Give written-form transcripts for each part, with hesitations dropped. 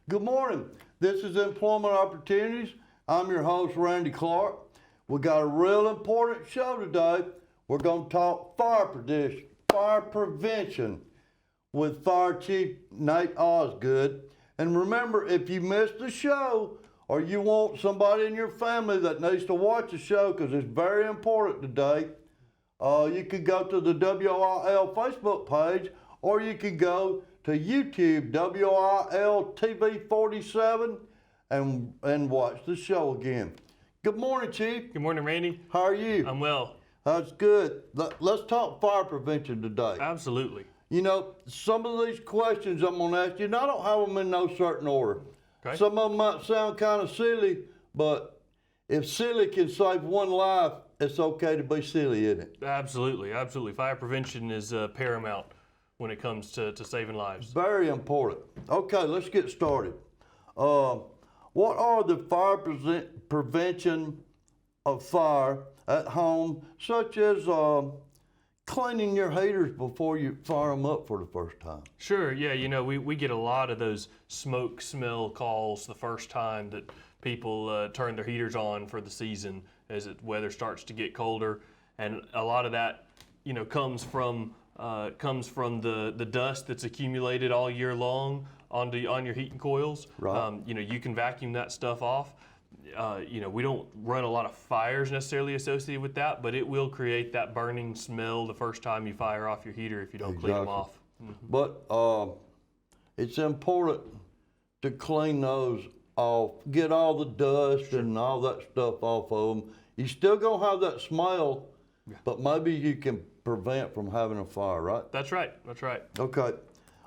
Good morning. This is Employment Opportunities. I'm your host, Randy Clark. We got a real important show today. We're going to talk fire prevention with Fire Chief Nate Osgood. And remember, if you missed the show or you want somebody in your family that needs to watch the show because it's very important today, you can go to the WIL Facebook page or you can go to YouTube, WIL TV 47, and watch the show again. Good morning, Chief. Good morning, Randy. How are you? I'm well. That's good. Let's talk fire prevention today. Absolutely. You know, some of these questions I'm going to ask you, and I don't have them in no certain order. Okay. Some of them might sound kind of silly, but if silly can save one life, it's okay to be silly, isn't it? Absolutely, absolutely. Fire prevention is paramount when it comes to saving lives. Very important. Okay, let's get started. What are the fire prevention of fire at home, such as cleaning your heaters before you fire them up for the first time? Sure, yeah, you know, we get a lot of those smoke smell calls the first time that people turn their heaters on for the season as the weather starts to get colder. And a lot of that, you know, comes from the dust that's accumulated all year long on your heating coils. Right. You know, you can vacuum that stuff off. You know, we don't run a lot of fires necessarily associated with that, but it will create that burning smell the first time you fire off your heater if you don't clean them off. Mm-hmm. But it's important to clean those off, get all the dust and all that stuff off of them. You still gonna have that smell, but maybe you can prevent from having a fire, right? That's right, that's right. Okay.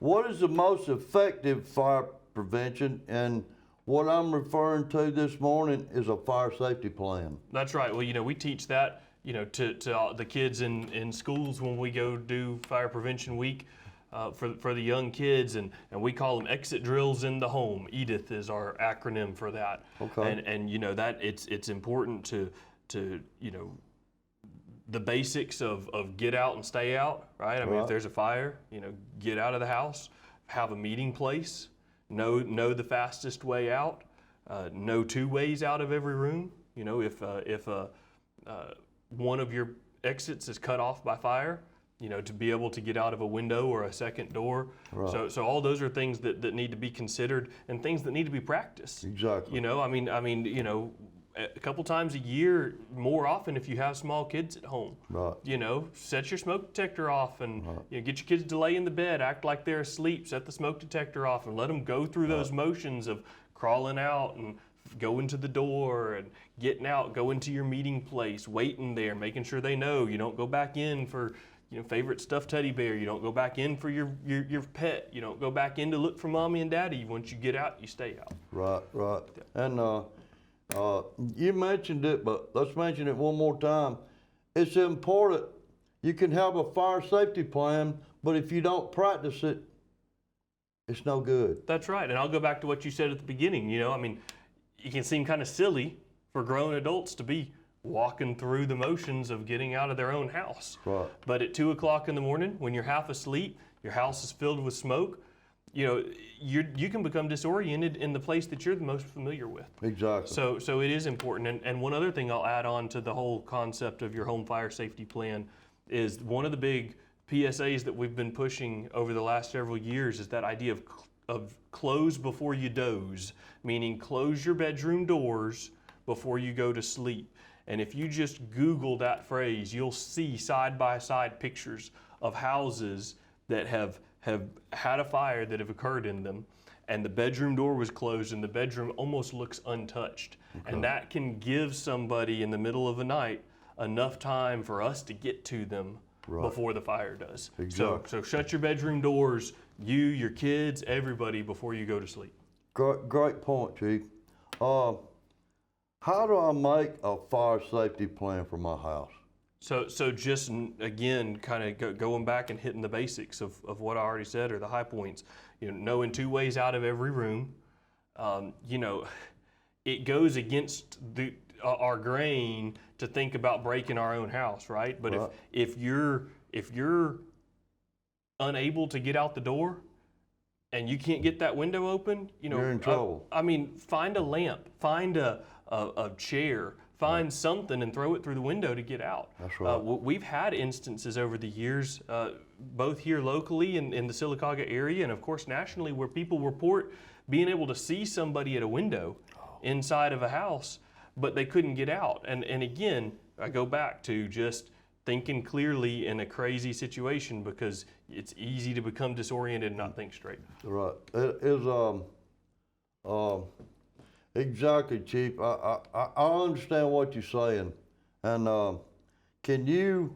What is the most effective fire prevention? And what I'm referring to this morning is a fire safety plan. That's right. Well, you know, we teach that, you know, to all the kids in schools when we go do Fire Prevention Week for the young kids, and we call them exit drills in the home. EDITH is our acronym for that. Okay. And you know, that it's important to you know, the basics of get out and stay out, right? I mean, if there's a fire, you know, get out of the house, have a meeting place, know the fastest way out, know 2 ways out of every room. You know, if one of your exits is cut off by fire, you know, to be able to get out of a window or a second door. Right. So all those are things that need to be considered and things that need to be practiced. Exactly. You know, I mean, you know, a couple times a year, more often if you have small kids at home. Right. You know, set your smoke detector off and you know, get your kids to lay in the bed, act like they're asleep, set the smoke detector off and let them go through those motions of crawling out and going to the door and getting out, going to your meeting place, waiting there, making sure they know. You don't go back in for, you know, favorite stuffed teddy bear. You don't go back in for your pet. You don't go back in to look for mommy and daddy. Once you get out, you stay out. Right, right. And you mentioned it, but let's mention it one more time. It's important. You can have a fire safety plan, but if you don't practice it, it's no good. That's right. And I'll go back to what you said at the beginning. You know, I mean, it can seem kind of silly for grown adults to be walking through the motions of getting out of their own house. Right. But at 2 o'clock in the morning, when you're half asleep, your house is filled with smoke, you know, you can become disoriented in the place that you're the most familiar with. Exactly. So it is important. And one other thing I'll add on to the whole concept of your home fire safety plan is one of the big PSAs that we've been pushing over the last several years is that idea of close before you doze, meaning close your bedroom doors before you go to sleep. And if you just Google that phrase, you'll see side-by-side pictures of houses that have had a fire that have occurred in them, and the bedroom door was closed and the bedroom almost looks untouched. Okay. And that can give somebody in the middle of the night enough time for us to get to them before the fire does. Exactly. So shut your bedroom doors, you, your kids, everybody, before you go to sleep. Great point, Chief. How do I make a fire safety plan for my house? So just, again, kind of going back and hitting the basics of what I already said, or the high points. You know, knowing 2 ways out of every room. You know, it goes against our grain to think about breaking our own house, right? But if you're unable to get out the door, and you can't get that window open, You're in trouble. I mean, find a lamp, find a chair, find something and throw it through the window to get out. That's right. We've had instances over the years, both here locally in the Sylacauga area and of course nationally, where people report being able to see somebody at a window inside of a house, but they couldn't get out. And again, I go back to just thinking clearly in a crazy situation, because it's easy to become disoriented and not think straight. Right. It is exactly, Chief. I understand what you're saying, and can you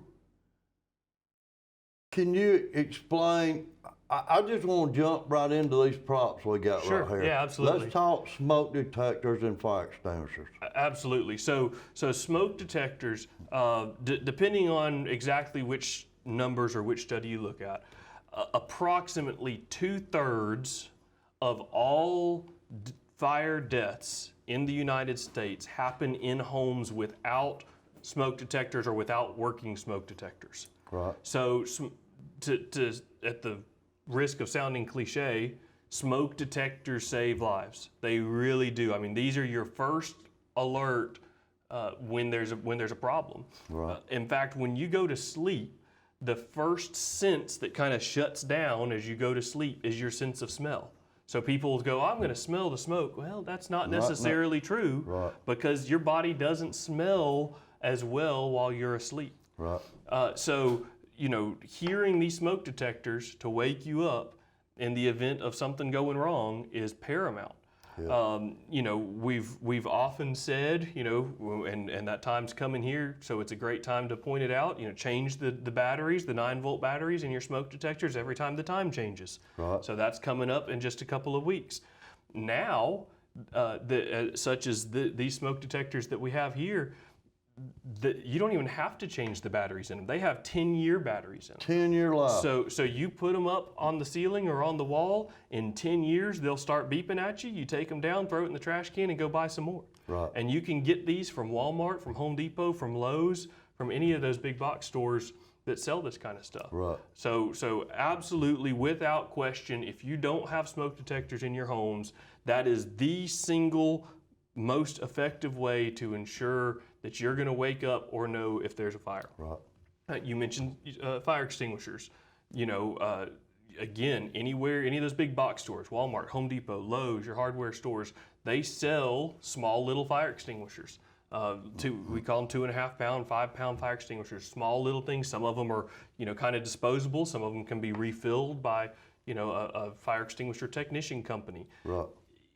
explain? I just want to jump right into these props we got Sure. right here. Yeah, absolutely. Let's talk smoke detectors and fire extinguishers. Absolutely. So smoke detectors, depending on exactly which numbers or which study you look at, approximately 2/3 of all fire deaths in the United States happen in homes without smoke detectors or without working smoke detectors. Right. So at the risk of sounding cliche, smoke detectors save lives. They really do. I mean, these are your first alert when there's a problem. Right. In fact, when you go to sleep, the first sense that kind of shuts down as you go to sleep is your sense of smell. So people go, I'm going to smell the smoke. Well, that's not necessarily true, Right. because your body doesn't smell as well while you're asleep. Right. So, hearing these smoke detectors to wake you up in the event of something going wrong is paramount. Yeah. We've often said, and that time's coming here, so it's a great time to point it out. Change the batteries, the 9-volt batteries in your smoke detectors every time the time changes. Right. So that's coming up in just a couple of weeks. Now, such as these smoke detectors that we have here, you don't even have to change the batteries in them. They have 10-year batteries in them. 10-year life. So you put them up on the ceiling or on the wall, in 10 years they'll start beeping at you. You take them down, throw it in the trash can, and go buy some more. Right. And you can get these from Walmart, from Home Depot, from Lowe's, from any of those big box stores that sell this kind of stuff. Right. So absolutely, without question, if you don't have smoke detectors in your homes, that is the single most effective way to ensure that you're going to wake up or know if there's a fire. Right. You mentioned fire extinguishers. Again, anywhere, any of those big box stores, Walmart, Home Depot, Lowe's, your hardware stores, they sell small little fire extinguishers. We call them 2.5 pound, 5 pound fire extinguishers. Small little things. Some of them are, kind of disposable. Some of them can be refilled by, a fire extinguisher technician company. Right.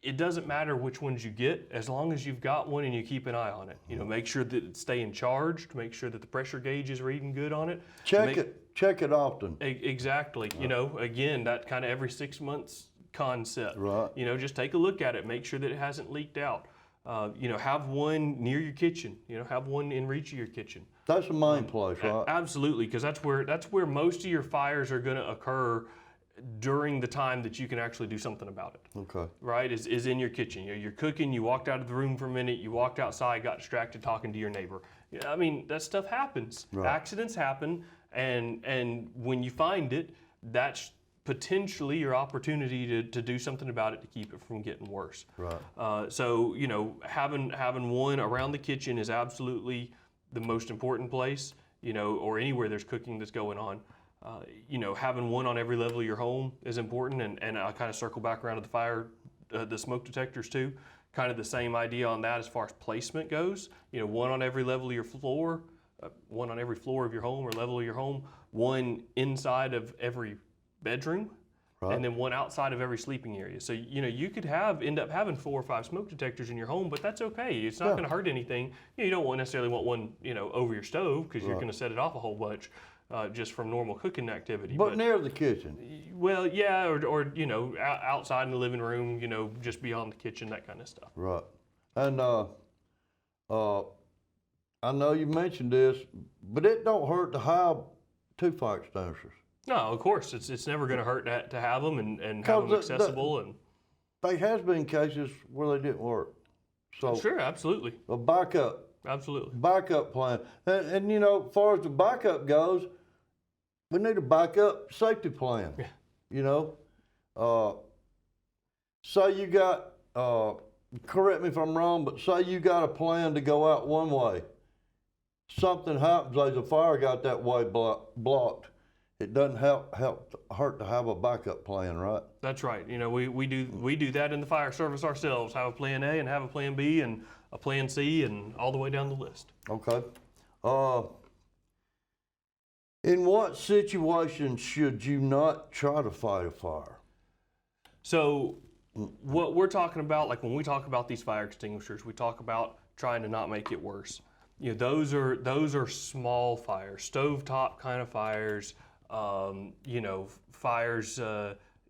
It doesn't matter which ones you get, as long as you've got one and you keep an eye on it. Make sure that it's staying charged, make sure that the pressure gauge is reading good on it. Check it often. Exactly. Right. Again, that kind of every 6 months concept. Right. Just take a look at it, make sure that it hasn't leaked out. Have one near your kitchen. Have one in reach of your kitchen. That's the main place, right? Absolutely, because that's where most of your fires are going to occur during the time that you can actually do something about it. Okay. Right, is in your kitchen. You're cooking, you walked out of the room for a minute, you walked outside, got distracted talking to your neighbor. I mean, that stuff happens. Right. Accidents happen, and when you find it, that's potentially your opportunity to do something about it to keep it from getting worse. Right. So, having one around the kitchen is absolutely the most important place, or anywhere there's cooking that's going on. Having one on every level of your home is important, and I'll kind of circle back around to the smoke detectors too. Kind of the same idea on that as far as placement goes. One on every level of your floor, one on every floor of your home or level of your home, one inside of every bedroom, Right. and then one outside of every sleeping area. So you could end up having 4 or 5 smoke detectors in your home, but that's okay. It's not going to hurt anything. You don't necessarily want one over your stove, because you're going to set it off a whole bunch. Just from normal cooking activity. But near the kitchen. Well, yeah, or outside in the living room, just beyond the kitchen, that kind of stuff. Right. And I know you mentioned this, but it don't hurt to have 2 fire extinguishers. No, of course, it's never going to hurt to have them and have them accessible. And there has been cases where they didn't work. So sure, absolutely. A backup plan. And as far as the backup goes, we need a backup safety plan. Yeah. say you got, correct me if I'm wrong, but say you got a plan to go out one way. Something happens, there's a fire got that way blocked. It doesn't hurt to have a backup plan, right? That's right. You know, we do that in the fire service ourselves. Have a plan A and have a plan B and a plan C and all the way down the list. Okay. In what situations should you not try to fight a fire? So what we're talking about, like when we talk about these fire extinguishers, we talk about trying to not make it worse. You know, those are small fires, stovetop kind of fires. You know, fires.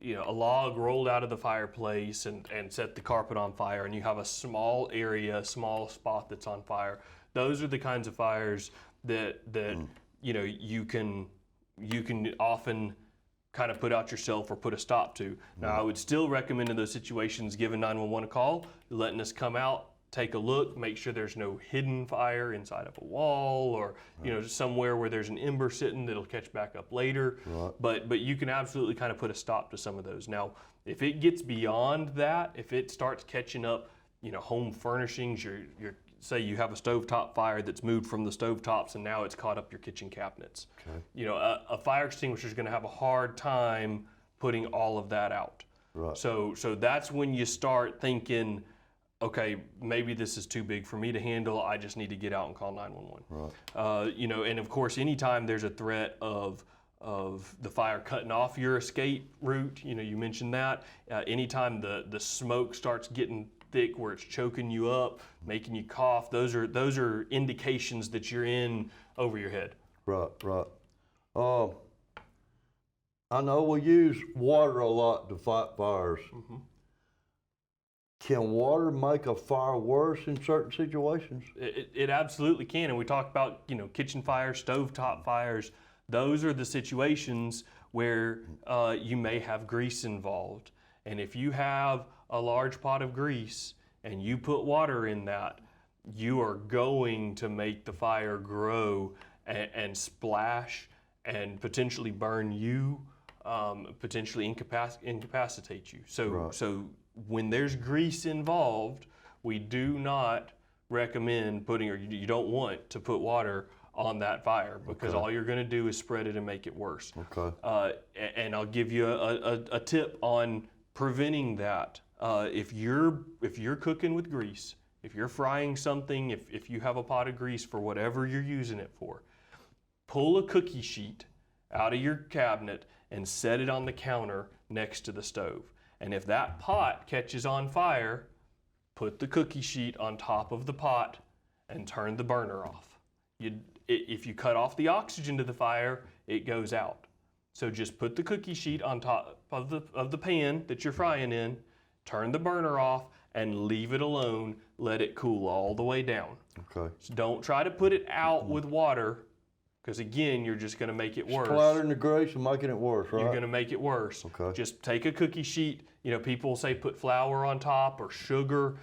You know, a log rolled out of the fireplace and set the carpet on fire, and you have a small area, small spot that's on fire. Those are the kinds of fires that you know you can often kind of put out yourself or put a stop to. Now, I would still recommend in those situations giving 911 a call, letting us come out, take a look, make sure there's no hidden fire inside of a wall or you know somewhere where there's an ember sitting that'll catch back up later. Right. But you can absolutely kind of put a stop to some of those. Now, if it gets beyond that, if it starts catching up, you know, home furnishings, your say you have a stovetop fire that's moved from the stovetops and now it's caught up your kitchen cabinets. Okay. You know, a fire extinguisher is going to have a hard time putting all of that out. Right. So that's when you start thinking, okay, maybe this is too big for me to handle. I just need to get out and call 911. Right. You know, and of course, anytime there's a threat of the fire cutting off your escape route, you know, you mentioned that. Anytime the smoke starts getting thick where it's choking you up, making you cough, those are indications that you're in over your head. Right. I know we use water a lot to fight fires. Mm-hmm. Can water make a fire worse in certain situations? It absolutely can, and we talk about, you know, kitchen fires, stovetop fires. Those are the situations where you may have grease involved. And if you have a large pot of grease and you put water in that, you are going to make the fire grow and splash and potentially burn you, potentially incapacitate you. So when there's grease involved, we do not recommend putting, or you don't want to put water on that fire because all you're going to do is spread it and make it worse. Okay. And I'll give you a tip on preventing that. If you're cooking with grease, if you're frying something, if you have a pot of grease for whatever you're using it for, pull a cookie sheet out of your cabinet and set it on the counter next to the stove. And if that pot catches on fire, put the cookie sheet on top of the pot and turn the burner off. If you cut off the oxygen to the fire, it goes out. So just put the cookie sheet on top of the pan that you're frying in, turn the burner off, and leave it alone. Let it cool all the way down. Okay. So don't try to put it out with water, because again, you're just going to make it worse. Splattering the grease and making it worse, right? You're going to make it worse. Okay. Just take a cookie sheet. You know, people say put flour on top or sugar.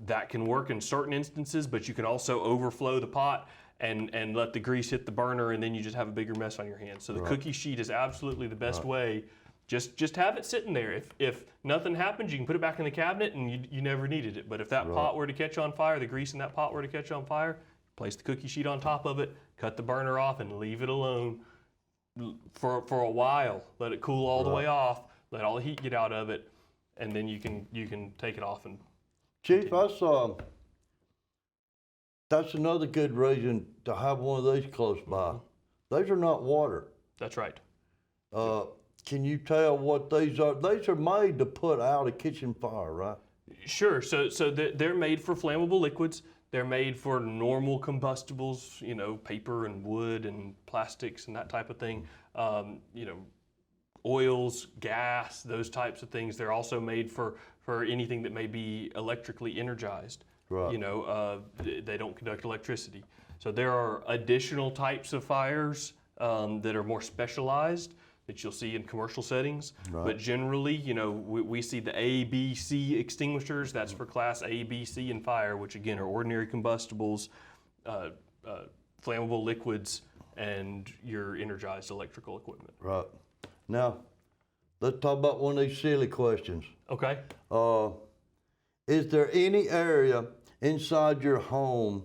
That can work in certain instances, but you can also overflow the pot and let the grease hit the burner, and then you just have a bigger mess on your hands. So the cookie sheet is absolutely the best way. Just have it sitting there. If nothing happens, you can put it back in the cabinet and you never needed it. But if that pot were to catch on fire, the grease in that pot were to catch on fire, place the cookie sheet on top of it, cut the burner off, and leave it alone for a while. Let it cool all the way off. Let all the heat get out of it, and then you can take it off. And Chief, that's another good reason to have one of these close by. These are not water. That's right. Can you tell what these are? These are made to put out a kitchen fire, right? Sure. So they're made for flammable liquids. They're made for normal combustibles, you know, paper and wood and plastics and that type of thing. You know, oils, gas, those types of things. They're also made for anything that may be electrically energized. Right. You know, they don't conduct electricity. So there are additional types of fires that are more specialized that you'll see in commercial settings. Right. But generally, you know, we see the A, B, C extinguishers. That's for class A, B, C, and fire, which again are ordinary combustibles, flammable liquids, and your energized electrical equipment. Right. Now, let's talk about one of these silly questions. Okay. Is there any area inside your home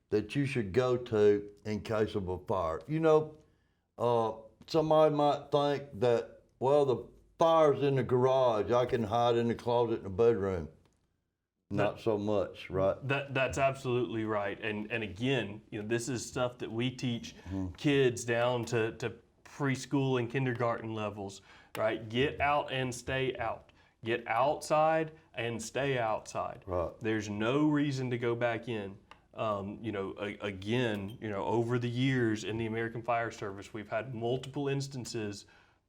that you should go to in case of a fire? You know, somebody might think that, well, the fire's in the garage, I can hide in the closet in the bedroom. Not so much, right? That's absolutely right. And again, you know, this is stuff that we teach kids down to preschool and kindergarten levels, right? Get out and stay out. Get outside and stay outside. Right. There's no reason to go back in. You know, again, you know, over the years in the American Fire Service, we've had multiple instances,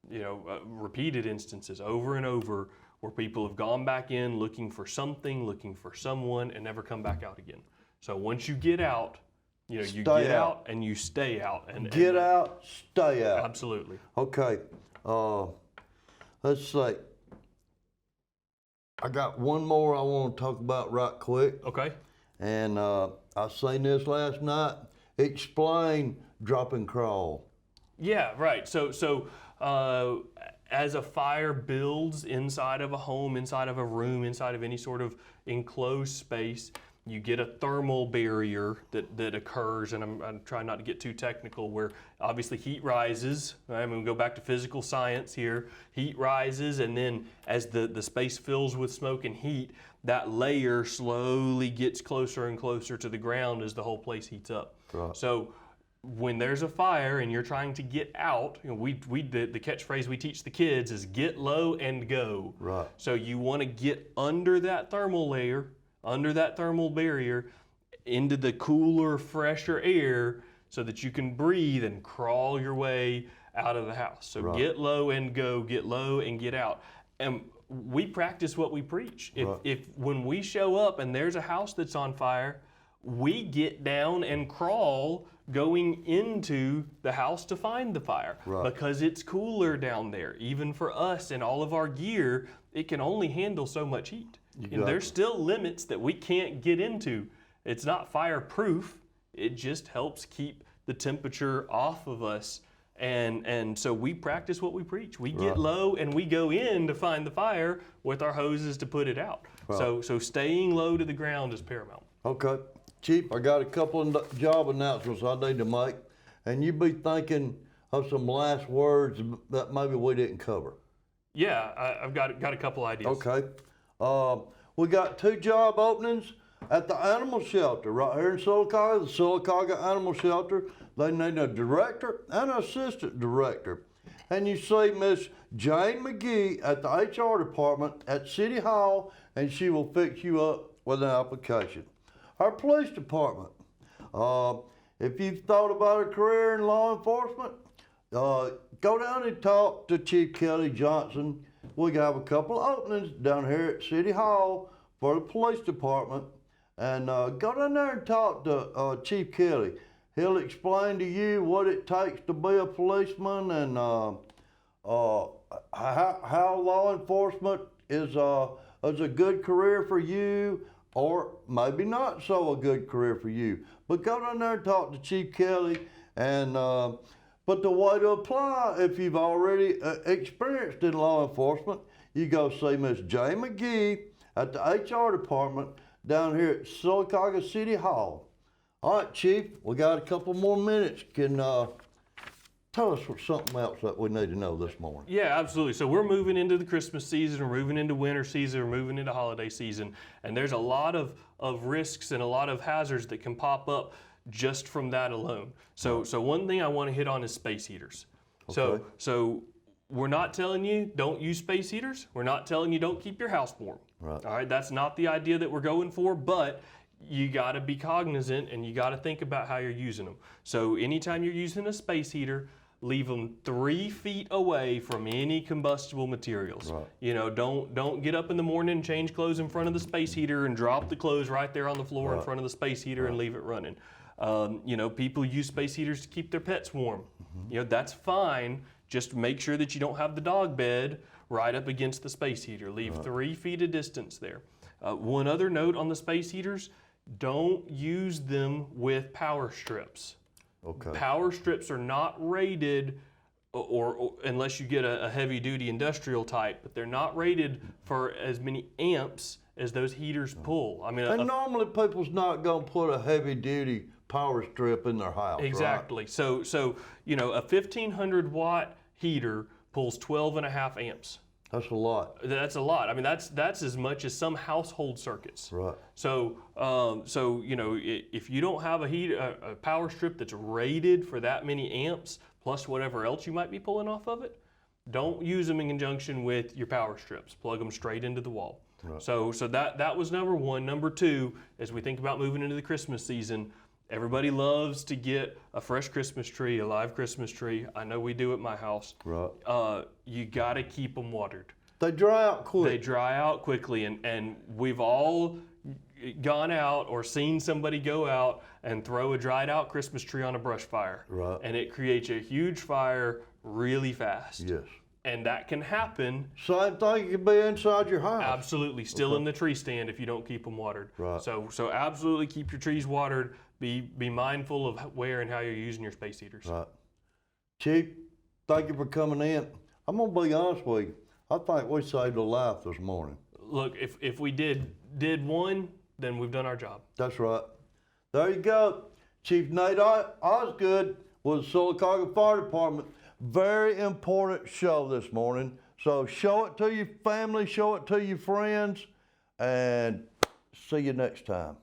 you know, repeated instances over and over where people have gone back in looking for something, looking for someone, and never come back out again. So once you get out, you know, you get out and you stay out. And Get out, stay out. Absolutely. Okay, let's see. I got one more I want to talk about right quick. Okay. And I seen this last night. Explain drop and crawl. Yeah, right. So as a fire builds inside of a home, inside of a room, inside of any sort of enclosed space, you get a thermal barrier that occurs, and I'm trying not to get too technical, where obviously heat rises. Right? I'm going to go back to physical science here. Heat rises, and then as the space fills with smoke and heat, that layer slowly gets closer and closer to the ground as the whole place heats up. Right. So when there's a fire and you're trying to get out, you know, the catchphrase we teach the kids is get low and go. Right. So you want to get under that thermal layer, under that thermal barrier, into the cooler, fresher air so that you can breathe and crawl your way out of the house. So Right. get low and go, get low and get out. And we practice what we preach. If when we show up and there's a house that's on fire, we get down and crawl going into the house to find the fire. Right. Because it's cooler down there. Even for us and all of our gear, it can only handle so much heat. And there's still limits that we can't get into. It's not fireproof. It just helps keep the temperature off of us. And so we practice what we preach. We get low and we go in to find the fire with our hoses to put it out. Right. So staying low to the ground is paramount. Okay. Chief, I got a couple of job announcements I need to make, and you be thinking of some last words that maybe we didn't cover. Yeah, I've got a couple ideas. Okay. We got 2 job openings at the animal shelter right here in Sylacauga, the Sylacauga Animal Shelter. They need a director and an assistant director. And you see Miss Jane McGee at the HR department at City Hall, and she will fix you up with an application. Our police department, if you've thought about a career in law enforcement, go down and talk to Chief Kelly Johnson. We have a couple of openings down here at City Hall for the police department. And go down there and talk to Chief Kelly. He'll explain to you what it takes to be a policeman and how law enforcement is a good career for you, or maybe not so a good career for you. But go down there and talk to Chief Kelly. And but the way to apply, if you've already experienced in law enforcement, you go see Miss Jane McGee at the HR department down here at Sylacauga City Hall. All right, Chief, we got a couple more minutes. Can tell us something else that we need to know this morning. Yeah, absolutely. So we're moving into the Christmas season, we're moving into winter season, we're moving into holiday season, and there's a lot of risks and a lot of hazards that can pop up just from that alone. So one thing I want to hit on is space heaters. Okay. So we're not telling you don't use space heaters. We're not telling you don't keep your house warm. Right. All right, that's not the idea that we're going for, but you got to be cognizant and you got to think about how you're using them. So anytime you're using a space heater, leave them 3 feet away from any combustible materials. Right. You know, don't get up in the morning and change clothes in front of the space heater and drop the clothes right there on the floor in front of the space heater and leave it running. You know, people use space heaters to keep their pets warm. You know, that's fine. Just make sure that you don't have the dog bed right up against the space heater. Leave 3 feet of distance there. One other note on the space heaters, don't use them with power strips. Okay. Power strips are not rated or unless you get a heavy duty industrial type, but they're not rated for as many amps as those heaters pull. I mean, And normally people's not gonna put a heavy duty power strip in their house, exactly. right? So you know, a 1500 watt heater pulls 12.5 amps. That's a lot. That's a lot. I mean, that's as much as some household circuits. Right. So, you know, if you don't have a power strip that's rated for that many amps, plus whatever else you might be pulling off of it, don't use them in conjunction with your power strips. Plug them straight into the wall. Right. So that was number one. Number two, as we think about moving into the Christmas season, everybody loves to get a fresh Christmas tree, a live Christmas tree. I know we do at my house. Right. You got to keep them watered. They dry out quick. They dry out quickly, and we've all gone out or seen somebody go out and throw a dried out Christmas tree on a brush fire. Right. And it creates a huge fire really fast. Yes. And that can happen. Same thing can be inside your house. Absolutely, still in the tree stand if you don't keep them watered. Right. So absolutely keep your trees watered. Be mindful of where and how you're using your space heaters. Right. Chief, thank you for coming in. I'm gonna be honest with you. I think we saved a life this morning. Look, if we did one, then we've done our job. That's right. There you go. Chief Nate Osgood with the Sylacauga Fire Department. Very important show this morning. So show it to your family, show it to your friends, and see you next time.